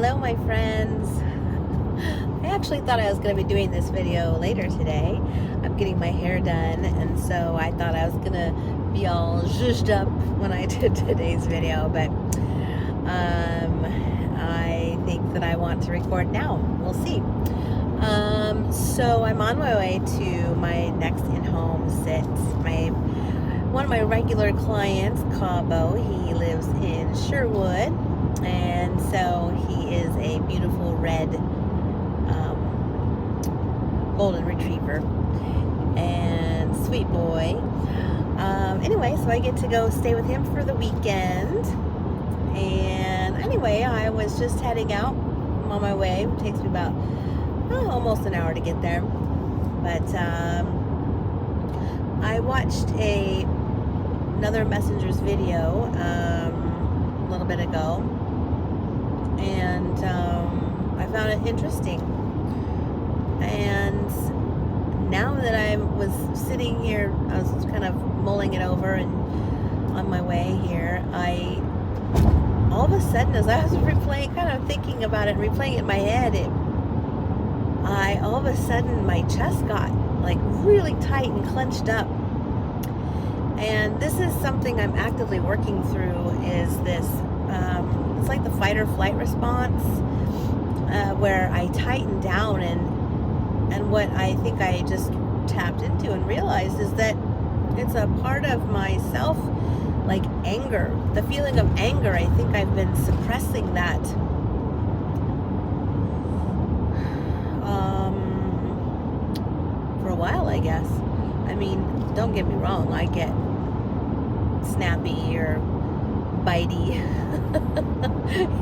Hello, my friends. I actually thought I was going to be doing this video later today. I'm getting my hair done, and so I thought I was going to be all zhuzhed up when I did today's video, but I think that I want to record now. We'll see. So I'm on my way to my next in-home sit. One of my regular clients, Cabo, he lives in Sherwood, and so he is a beautiful red golden retriever and sweet boy. Anyway, so I get to go stay with him for the weekend. And anyway, I was just heading out. I'm on my way. It takes me about almost an hour to get there. But I watched another Messenger's video a little bit ago, and I found it interesting. And now that I was sitting here, I was kind of mulling it over, and on my way here, all of a sudden, as I was replaying, kind of thinking about it, replaying it in my head, all of a sudden my chest got like really tight and clenched up. And this is something I'm actively working through, is this, it's like the fight or flight response, where I tighten down, and what I think I just tapped into and realized is that it's a part of myself, like anger, the feeling of anger. I think I've been suppressing that for a while, I guess. I mean, don't get me wrong, I get snappy or bitey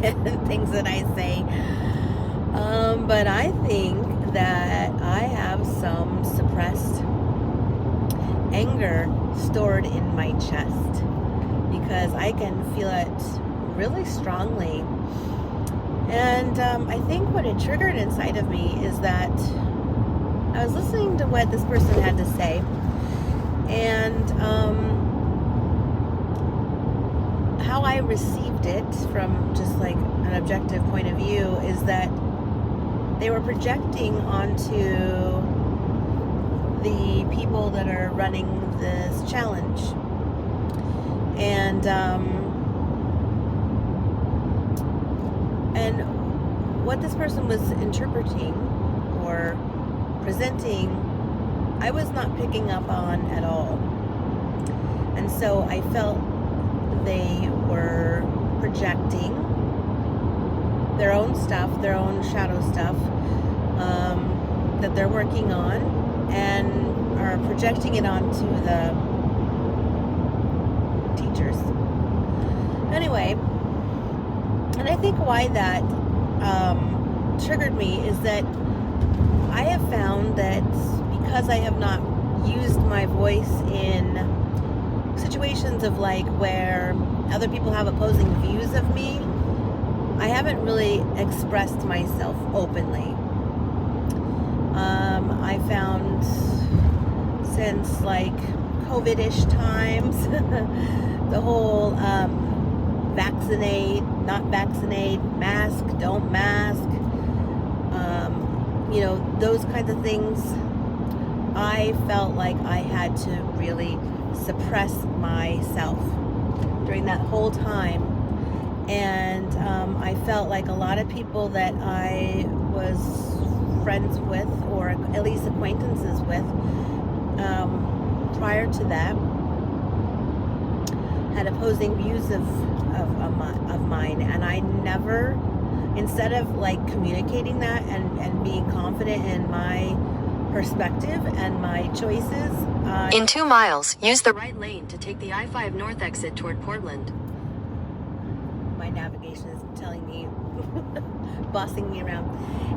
and things that I say, but I think that I have some suppressed anger stored in my chest, because I can feel it really strongly. And I think what it triggered inside of me is that I was listening to what this person had to say, and how I received it from just like an objective point of view is that they were projecting onto the people that are running this challenge. And what this person was interpreting or presenting, I was not picking up on at all. And so I felt they were projecting their own stuff, their own shadow stuff, that they're working on, and are projecting it onto the teachers. Anyway, and I think why that triggered me is that I have found that because I have not used my voice in situations of like where other people have opposing views of me, I haven't really expressed myself openly. I found since like COVID-ish times, the whole vaccinate, not vaccinate, mask, don't mask, those kinds of things, I felt like I had to really suppress myself during that whole time. And I felt like a lot of people that I was friends with, or at least acquaintances with, prior to that, had opposing views of mine, and I never, instead of like communicating that and being confident in my perspective and my choices, in 2 miles, use the right lane to take the I-5 North exit toward Portland. My navigation is telling me, bossing me around.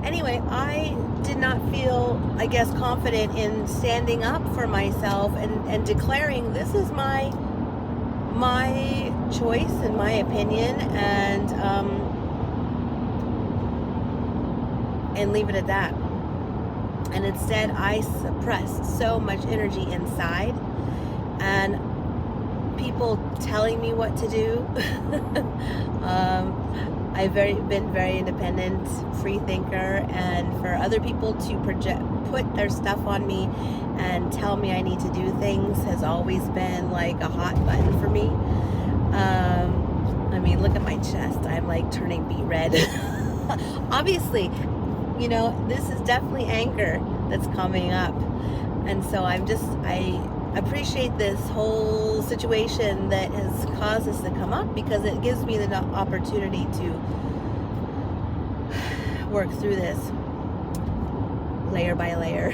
Anyway, I did not feel, I guess, confident in standing up for myself and declaring this is my choice and my opinion, and leave it at that. And instead, I suppressed so much energy inside, and people telling me what to do. I've been very independent, free thinker, and for other people to put their stuff on me and tell me I need to do things has always been like a hot button for me. I mean, look at my chest. I'm like turning beet red. Obviously, you know, this is definitely anger that's coming up. And so I appreciate this whole situation that has caused this to come up, because it gives me the opportunity to work through this layer by layer.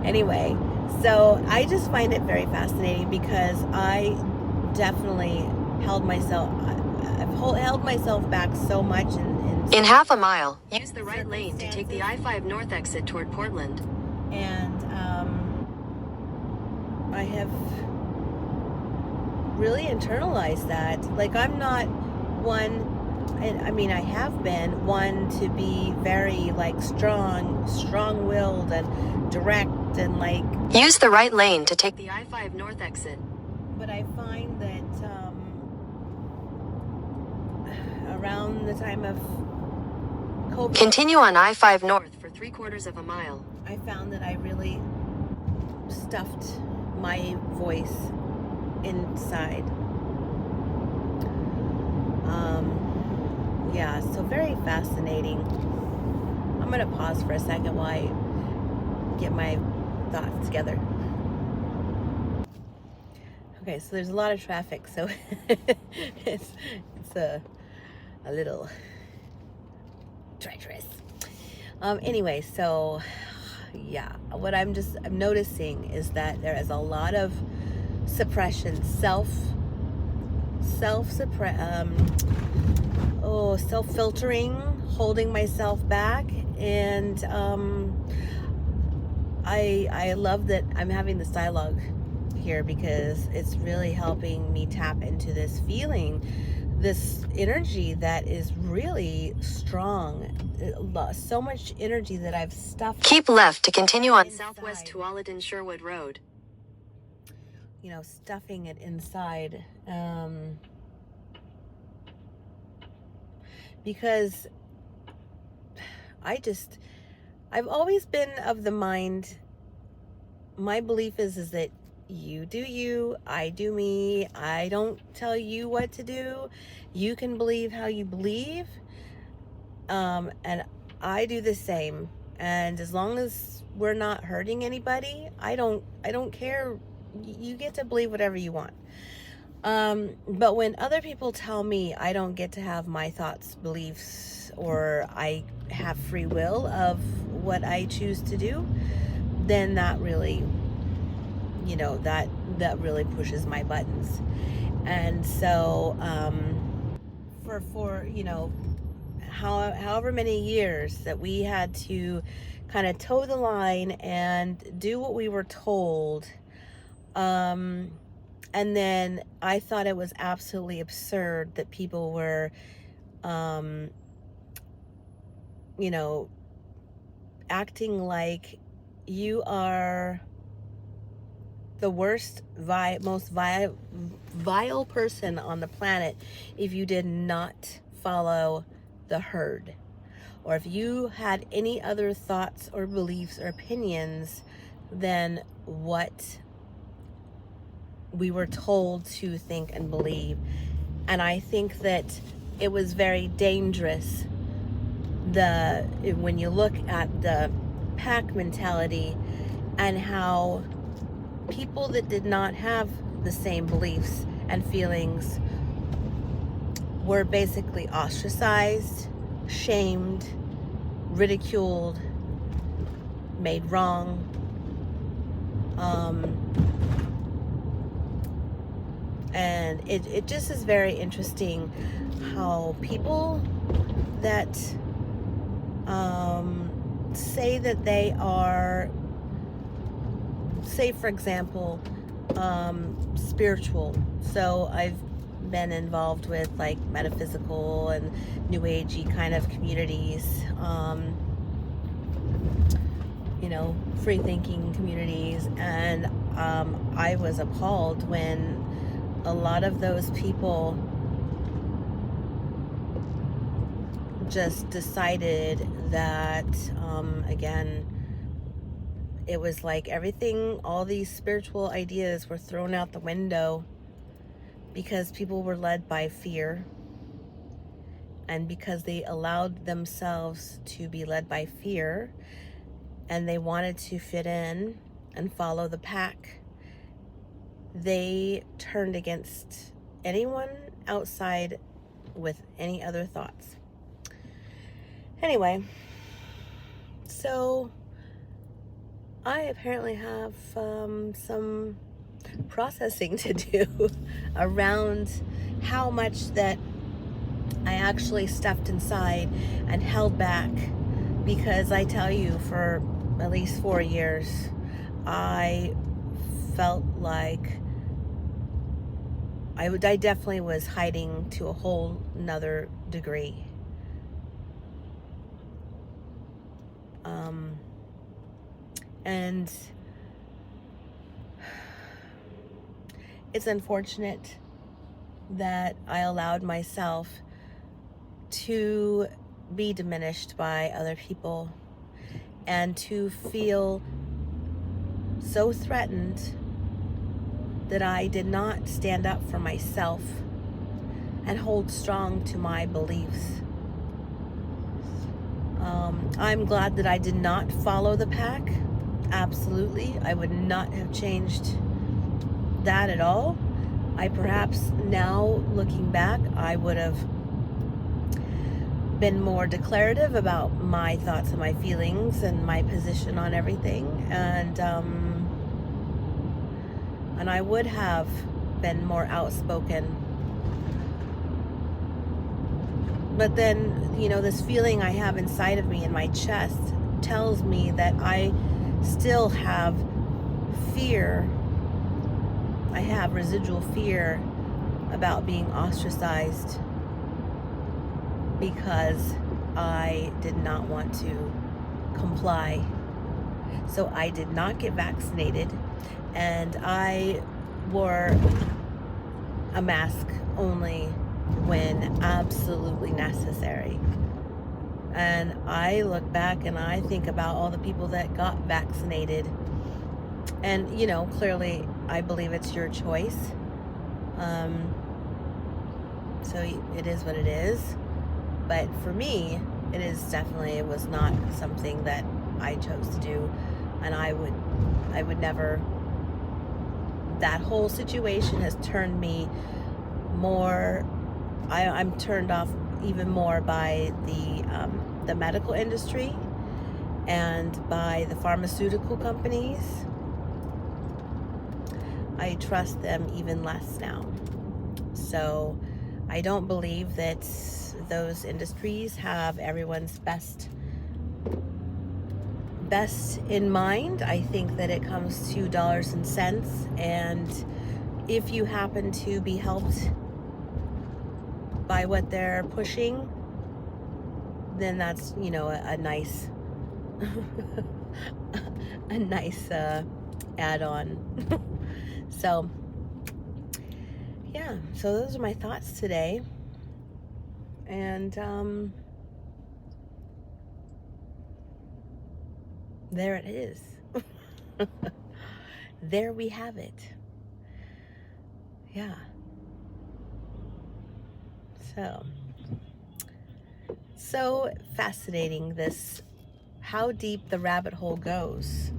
Anyway, so I just find it very fascinating, because I definitely I've held myself back so much In half a mile, use the right lane to take the I-5 North exit toward Portland. And I have really internalized that. Like, I'm not one, I mean, I have been one to be very like strong-willed and direct and like. Use the right lane to take the I-5 North exit. But I find that around the time of COVID, continue on I-5 North for 3/4 of a mile. I found that I really stuffed my voice inside. Yeah, so very fascinating. I'm going to pause for a second while I get my thoughts together. Okay, so there's a lot of traffic, so it's a little treacherous. Anyway, so yeah, what I'm noticing is that there is a lot of suppression, self-filtering, holding myself back, and I love that I'm having this dialogue here, because it's really helping me tap into this feeling, this energy that is really strong. So much energy that I've stuffed. Keep left to continue on inside. Southwest Tualatin Sherwood Road. You know, stuffing it inside. Because I've always been of the mind, my belief is that you do you, I do me. I don't tell you what to do. You can believe how you believe. And I do the same. And as long as we're not hurting anybody, I don't care. You get to believe whatever you want. But when other people tell me I don't get to have my thoughts, beliefs, or I have free will of what I choose to do, then that really, you know, that really pushes my buttons. And so, for you know, however many years that we had to kind of toe the line and do what we were told, and then I thought it was absolutely absurd that people were, you know, acting like you are the worst, most vile person on the planet if you did not follow the herd, or if you had any other thoughts or beliefs or opinions than what we were told to think and believe. And I think that it was very dangerous, when you look at the pack mentality and how people that did not have the same beliefs and feelings were basically ostracized, shamed, ridiculed, made wrong. And it just is very interesting how people that say that they are, say for example, spiritual. So I've been involved with like metaphysical and new agey kind of communities, you know, free thinking communities, and I was appalled when a lot of those people just decided that, again, it was like everything, all these spiritual ideas were thrown out the window because people were led by fear, and because they allowed themselves to be led by fear and they wanted to fit in and follow the pack, they turned against anyone outside with any other thoughts. Anyway, so I apparently have some processing to do around how much that I actually stuffed inside and held back, because I tell you, for at least 4 years, I felt like I definitely was hiding to a whole nother degree. And it's unfortunate that I allowed myself to be diminished by other people and to feel so threatened that I did not stand up for myself and hold strong to my beliefs. I'm glad that I did not follow the pack. Absolutely. I would not have changed that at all. I perhaps now, looking back, I would have been more declarative about my thoughts and my feelings and my position on everything, and I would have been more outspoken. But then, this feeling I have inside of me in my chest tells me that I still have fear. I have residual fear about being ostracized because I did not want to comply. So I did not get vaccinated, and I wore a mask only when absolutely necessary. And I look back and I think about all the people that got vaccinated, and clearly I believe it's your choice. So it is what it is. But for me, it was not something that I chose to do, and I would never. That whole situation has turned me more. I'm turned off even more by the medical industry and by the pharmaceutical companies. I trust them even less now. So I don't believe that those industries have everyone's best in mind. I think that it comes to dollars and cents, and if you happen to be helped by what they're pushing, then that's a nice a nice add-on. So yeah, so those are my thoughts today, and there it is. There we have it. Yeah. So fascinating, how deep the rabbit hole goes.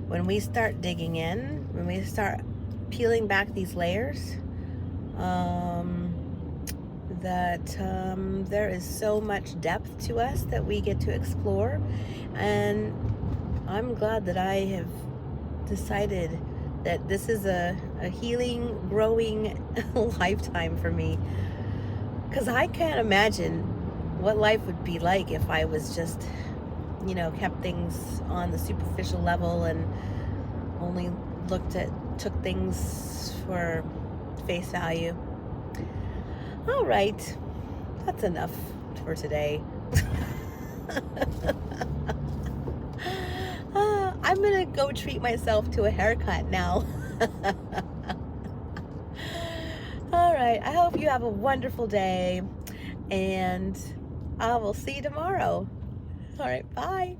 When we start digging in, when we start peeling back these layers, there is so much depth to us that we get to explore. And I'm glad that I have decided that this is a healing, growing lifetime for me. Because I can't imagine what life would be like if I was just, kept things on the superficial level and only took things for face value. All right, that's enough for today. I'm gonna go treat myself to a haircut now. All right, I hope you have a wonderful day, and I will see you tomorrow. All right, bye.